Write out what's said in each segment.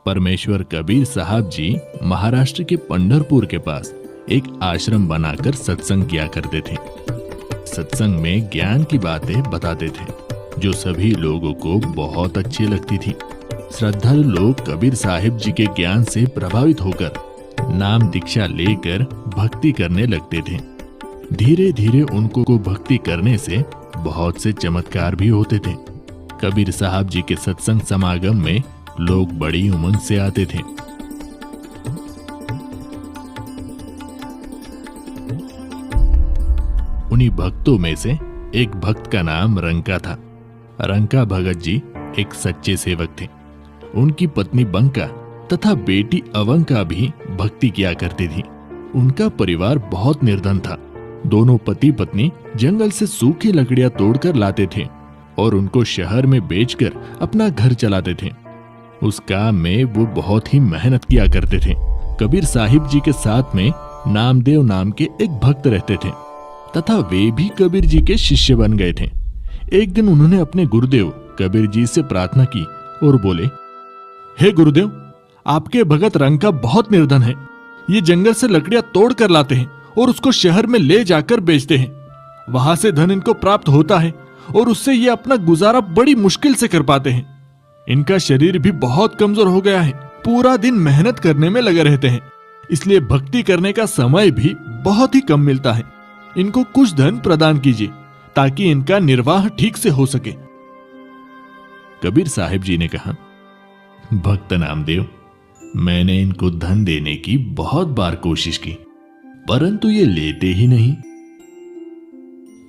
परमेश्वर कबीर साहब जी महाराष्ट्र के पंढरपुर के पास एक आश्रम बनाकर सत्संग किया करते थे। सत्संग में ज्ञान की बातें बताते थे जो सभी लोगों को बहुत अच्छी लगती थी। श्रद्धालु लोग कबीर साहिब जी के ज्ञान से प्रभावित होकर नाम दीक्षा लेकर भक्ति करने लगते थे। धीरे धीरे उनको भक्ति करने से बहुत से चमत्कार भी होते थे। कबीर साहब जी के सत्संग समागम में लोग बड़ी उमंग से आते थे। उन्हीं भक्तों में से एक भक्त का नाम रंका था। रंका भगत जी एक सच्चे सेवक थे। उनकी पत्नी बंका तथा बेटी अवंका भी भक्ति किया करती थी। उनका परिवार बहुत निर्धन था। दोनों पति पत्नी जंगल से सूखी लकड़ियां तोड़कर लाते थे और उनको शहर में बेचकर अपना घर चलाते थे। उस काम में वो बहुत ही मेहनत किया करते थे। कबीर साहिब जी के साथ में नामदेव नाम के एक भक्त रहते थे तथा वे भी कबीर जी के शिष्य बन गए थे। एक दिन उन्होंने अपने गुरुदेव कबीर जी से प्रार्थना की और बोले, हे गुरुदेव, आपके भगत रंका बहुत निर्धन है। ये जंगल से लकड़ियां तोड़ कर लाते हैं और उसको शहर में ले जाकर बेचते हैं। वहां से धन इनको प्राप्त होता है और उससे ये अपना गुजारा बड़ी मुश्किल से कर पाते हैं। इनका शरीर भी बहुत कमजोर हो गया है। पूरा दिन मेहनत करने में लगे रहते हैं, इसलिए भक्ति करने का समय भी बहुत ही कम मिलता है। इनको कुछ धन प्रदान कीजिए ताकि इनका निर्वाह ठीक से हो सके। कबीर साहिब जी ने कहा, भक्त नामदेव, मैंने इनको धन देने की बहुत बार कोशिश की, परंतु ये लेते ही नहीं।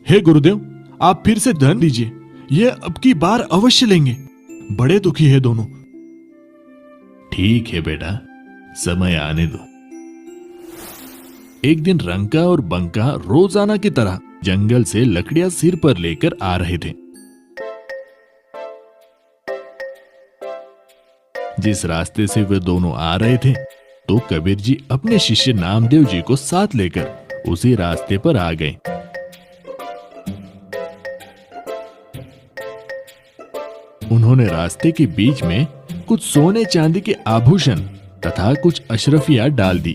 हे गुरुदेव, आप फिर से धन दीजिए, ये अब की बार अवश्य लेंगे। बड़े दुखी है दोनों। ठीक है बेटा, समय आने दो। एक दिन रंका और बंका रोजाना की तरह जंगल से लकड़ियां सिर पर लेकर आ रहे थे। जिस रास्ते से वे दोनों आ रहे थे तो कबीर जी अपने शिष्य नामदेव जी को साथ लेकर उसी रास्ते पर आ गए। उन्होंने रास्ते के बीच में कुछ सोने चांदी के आभूषण तथा कुछ अशरफियां डाल दी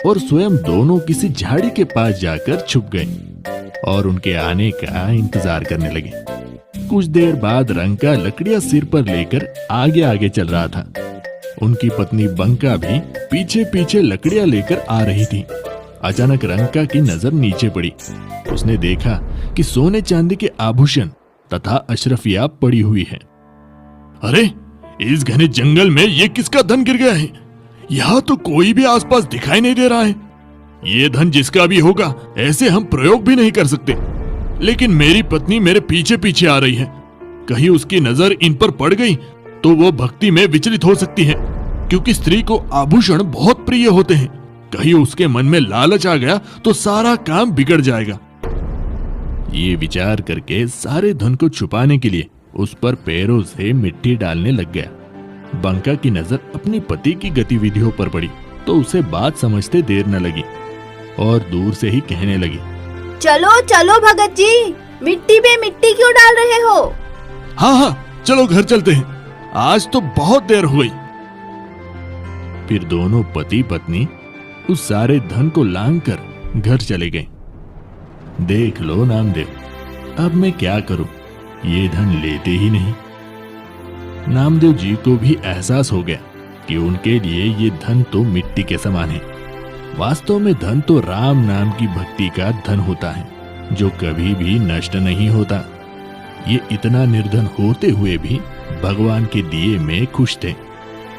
और स्वयं दोनों किसी झाड़ी के पास जाकर छुप गए और उनके आने का इंतजार करने लगे। कुछ देर बाद रंका लकड़ियां सिर पर लेकर आगे आगे चल रहा था। उनकी पत्नी बंका भी पीछे पीछे लकड़ियां लेकर आ रही थी। अचानक रंका की नजर नीचे पड़ी। उसने देखा कि सोने चांदी के आभूषण तथा अशरफियां पड़ी हुई है। अरे, इस घने जंगल में ये किसका धन गिर गया है? यहाँ तो कोई भी आसपास दिखाई नहीं दे रहा है। ये धन जिसका भी होगा, ऐसे हम प्रयोग भी नहीं कर सकते। लेकिन मेरी पत्नी मेरे पीछे पीछे आ रही है। कहीं उसकी नजर इन पर पड़ गई तो वो भक्ति में विचलित हो सकती है, क्योंकि स्त्री को आभूषण बहुत प्रिय होते हैं। कहीं उसके मन में लालच आ गया तो सारा काम बिगड़ जाएगा। ये विचार करके सारे धन को छुपाने के लिए उस पर पैरों से मिट्टी डालने लग गया। बंका की नजर अपने पति की गतिविधियों पर पड़ी तो उसे बात समझते देर न लगी और दूर से ही कहने लगी, चलो चलो भगत जी, मिट्टी पे मिट्टी क्यों डाल रहे हो? हाँ हाँ, चलो घर चलते हैं, आज तो बहुत देर हो गई। फिर दोनों पति पत्नी उस सारे धन को लांघकर घर चले गए। देख लो नामदेव, अब मैं क्या करूं, ये धन लेते ही नहीं। नामदेव जी को भी एहसास हो गया कि उनके लिए ये धन तो मिट्टी के समान है। वास्तव में धन तो राम नाम की भक्ति का धन होता है जो कभी भी नष्ट नहीं होता। ये इतना निर्धन होते हुए भी भगवान के दिए में खुश थे।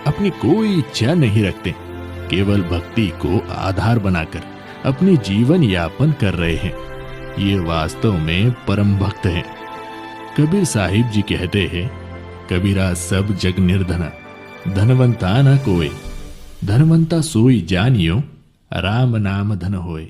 अपनी कोई इच्छा नहीं रखते, केवल भक्ति को आधार बनाकर अपनी जीवन यापन कर रहे हैं। ये वास्तव में परम भक्त हैं। कबीर साहिब जी कहते हैं, कबीरा सब जग निर्धना, धनवंता न कोय, धनवंता सोई जानियो, राम नाम धन होए।